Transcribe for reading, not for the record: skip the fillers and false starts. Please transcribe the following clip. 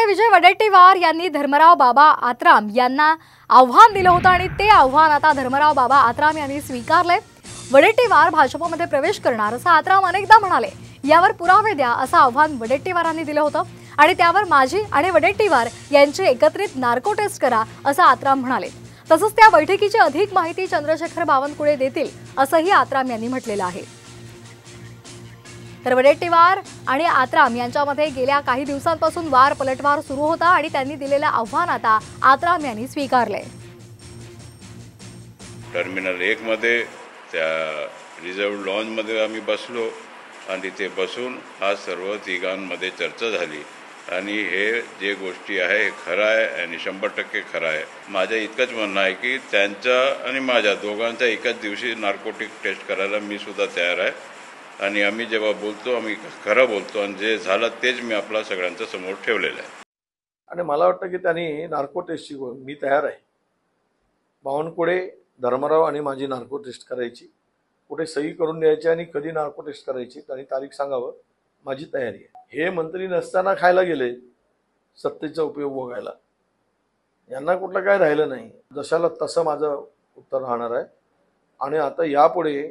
भाजपचे विजय वडेट्टीवार यांनी धर्मराव बाबा आत्राम यांना आव्हान दिलं होतं आणि ते आव्हान आता धर्मराव बाबा आत्राम यांनी स्वीकारले। वडेट्टीवार भाजपमध्ये प्रवेश करणार असं आत्राम अनेकदा म्हणाले। यावर पुरावे द्या असं आव्हान वडेट्टीवारांनी दिलं होतं आणि त्यावर माझी आणि वडेट्टीवार यांची एकत्रित नार्को टेस्ट करा असं आत्राम म्हणाले। तसंच त्या बैठकीची अधिक माहिती चंद्रशेखर बावनकुळे देतील असंही आत्राम यांनी म्हटलेलं आहे। तर वडेट्टीवार आणि आत्राम यांच्यामध्ये गेल्या काही दिवसांपासून वार पलटवार सुरू होता आणि त्यांनी दिलेलं आव्हान आता आत्राम यांनी स्वीकारले। टर्मिनल 1 मध्ये त्या रिझर्व्ड लॉन्ज मध्ये आम्ही बसलो आणि तिथे बसून आज सर्व तिघांमध्ये चर्चा झाली आणि हे जे गोष्टी आहे हे खरं आहे आणि 100% खरं आहे। माझं इतकंच म्हणणं आहे की त्यांच्या आणि माझ्या दोघांच्या एकाच दिवशी नार्कोटिक टेस्ट करायला मी सुद्धा तयार आहे आणि आम्ही जेव्हा बोलतो आम्ही खरं बोलतो आणि जे झालं तेच मी आपल्या सगळ्यांच्या समोर ठेवलेलं आहे। आणि मला वाटतं की त्यांनी नार्को टेस्टची मी तयार आहे। बावनकुळे धर्मराव आणि माझी नार्को टेस्ट करायची, कुठे सही करून द्यायची आणि कधी नार्को टेस्ट करायची त्यांनी तारीख सांगावं, माझी तयारी आहे। हे मंत्री नसताना खायला गेले सत्तेचा उपयोग बघायला, यांना कुठलं काय राहिलं नाही। जशाला तसं माझं उत्तर राहणार आहे आणि आता यापुढे